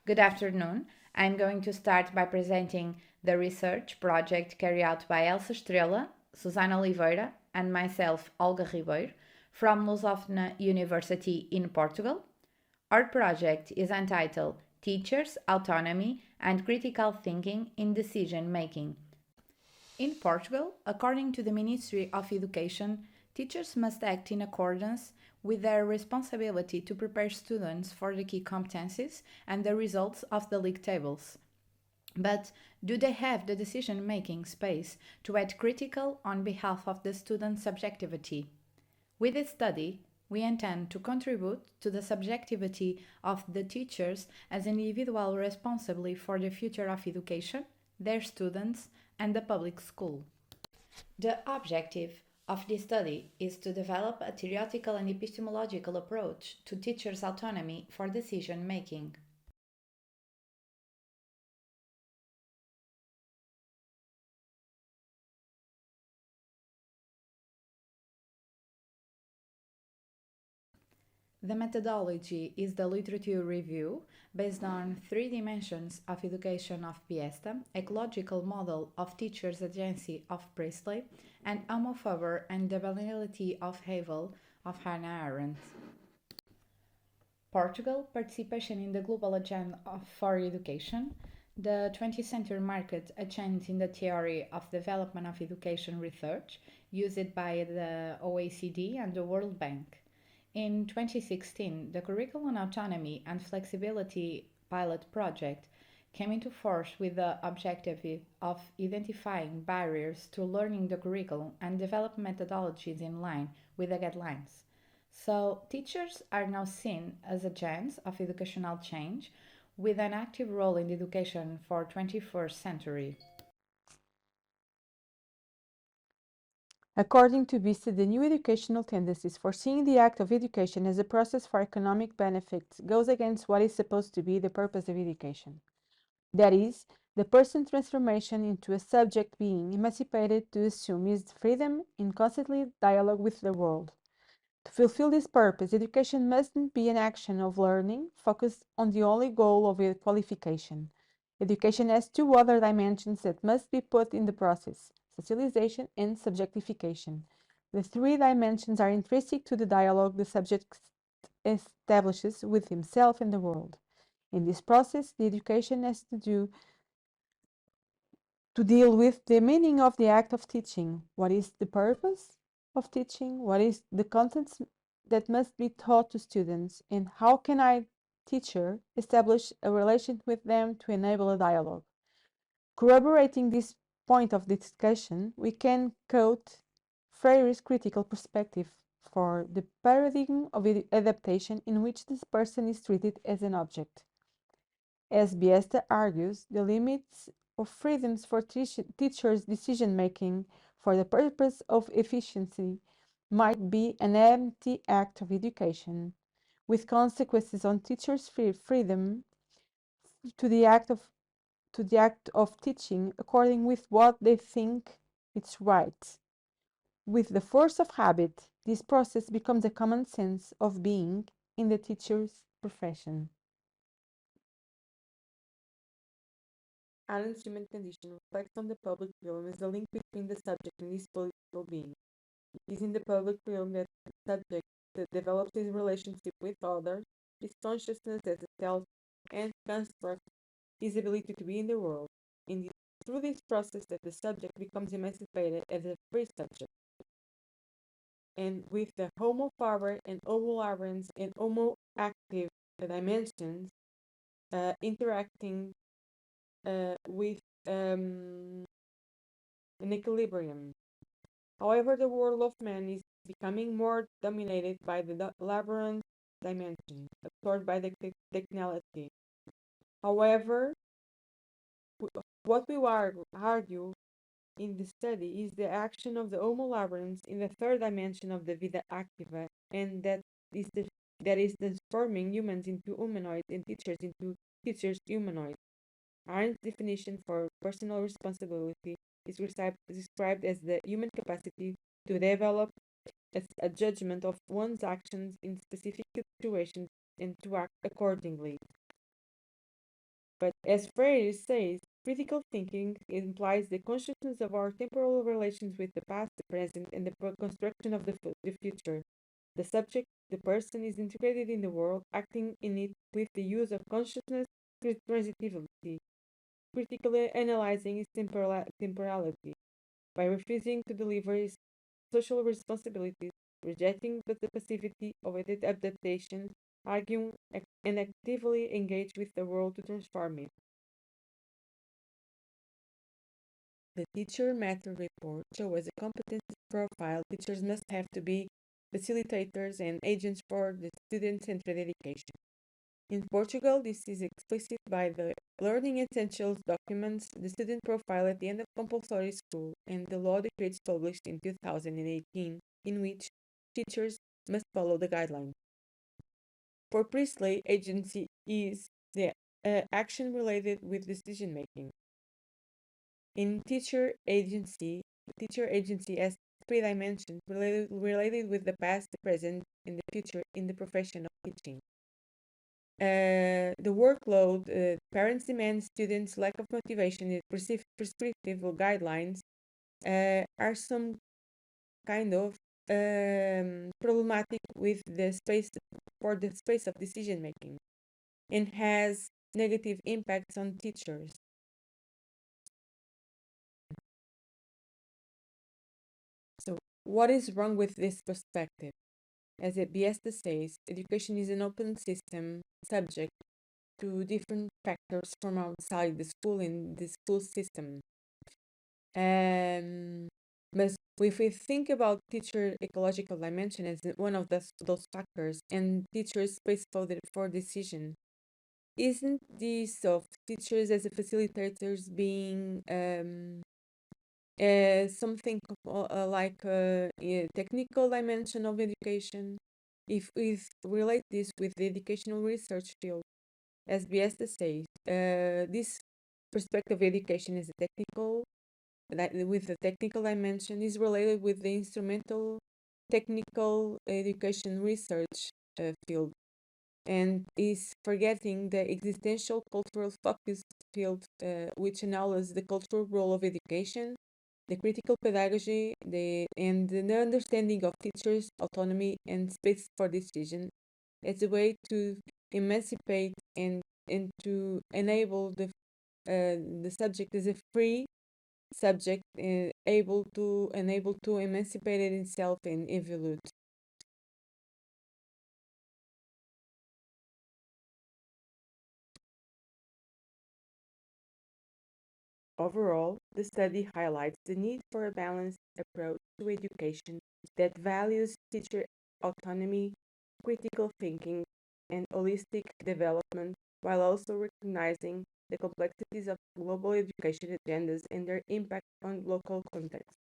Good afternoon. I'm going to start by presenting the research project carried out by Elsa Estrela, Susana Oliveira, and myself, Olga Ribeiro, from Lusófona University in Portugal. Our project is entitled Teachers, Autonomy and Critical Thinking in Decision Making. In Portugal, according to the Ministry of Education, teachers must act in accordance with their responsibility to prepare students for the key competencies and the results of the league tables. But do they have the decision making space to act critical on behalf of the student subjectivity? With this study, we intend to contribute to the subjectivity of the teachers as individual responsibility for the future of education, their students, and the public school. The objective of this study is to develop a theoretical and epistemological approach to teachers' autonomy for decision making. The methodology is the literature review based on three dimensions of education of Biesta, ecological model of teachers' agency of Priestley, and Homo Faber and the banality of Havel of Hannah Arendt. Portugal participation in the global agenda for education. The 20th century marked a change in the theory of development of education research used by the OECD and the World Bank. In 2016, the Curriculum Autonomy and Flexibility pilot project came into force with the objective of identifying barriers to learning the curriculum and develop methodologies in line with the guidelines. So, teachers are now seen as agents of educational change with an active role in education for 21st century. According to Biesta, the new educational tendencies for seeing the act of education as a process for economic benefits goes against what is supposed to be the purpose of education. That is, the person's transformation into a subject being emancipated to assume his freedom in constantly dialogue with the world. To fulfill this purpose, education mustn't be an action of learning focused on the only goal of qualification. Education has two other dimensions that must be put in the process: socialization and subjectification. The three dimensions are intrinsic to the dialogue the subject establishes with himself and the world. In this process, the education has to deal with the meaning of the act of teaching. What is the purpose of teaching? What is the contents that must be taught to students? And how can I, teacher, establish a relation with them to enable a dialogue? Corroborating this point of discussion, we can quote Freire's critical perspective for the paradigm of adaptation in which this person is treated as an object. As Biesta argues, the limits of freedoms for teachers' decision-making for the purpose of efficiency might be an empty act of education, with consequences on teachers' freedom to the act of teaching according with what they think it's right. With the force of habit, this process becomes a common sense of being in the teacher's profession. Adam's human condition reflects on the public realm as the link between the subject and his political being. It is in the public realm that the subject that develops his relationship with others, his consciousness as a self, and constructs his ability to be in the world. And it is through this process that the subject becomes emancipated as a free subject. And with the Homo faber and Homo laborans and Homo active dimensions interacting with an equilibrium. However, the world of man is becoming more dominated by the labyrinth dimension, absorbed by the technicality. However, what we argue in the study is the action of the Homo labyrinth in the third dimension of the vida activa, and that is transforming humans into humanoids and teachers into teachers humanoids. Arendt's definition for personal responsibility is described as the human capacity to develop a judgment of one's actions in specific situations and to act accordingly. But as Freire says, critical thinking implies the consciousness of our temporal relations with the past, the present, and the construction of the future. The subject, the person, is integrated in the world, acting in it with the use of consciousness, transitivity, critically analyzing its temporality, by refusing to deliver its social responsibilities, rejecting the passivity of adaptation, arguing and actively engage with the world to transform it. The teacher matter report shows a competency profile teachers must have to be facilitators and agents for the student-centered education. In Portugal, this is explicit by the Learning Essentials documents, the student profile at the end of compulsory school, and the law decrees published in 2018, in which teachers must follow the guidelines. For Priestley, agency is the action related with decision making. In teacher agency has three dimensions related with the past, the present, and the future in the profession of teaching. The workload, parents' demands, students' lack of motivation, and prescriptive guidelines are some kind of problematic with the space of decision making, and has negative impacts on teachers. So, what is wrong with this perspective? As Biesta says, education is an open system subject to different factors from outside the school and the school system. But if we think about teacher ecological dimension as one of those factors and teachers' space for decision, isn't this of teachers as a facilitators being something like a technical dimension of education? If we relate this with the educational research field, as Biesta says, this perspective of education is a technical, with the technical dimension, is related with the instrumental technical education research field, and is forgetting the existential cultural focus field, which analyzes the cultural role of education, the critical pedagogy, and the understanding of teachers' autonomy and space for decision as a way to emancipate and to enable the subject as a free subject, able to emancipate itself and evolve. Overall, the study highlights the need for a balanced approach to education that values teacher autonomy, critical thinking, and holistic development, while also recognizing the complexities of global education agendas and their impact on local contexts.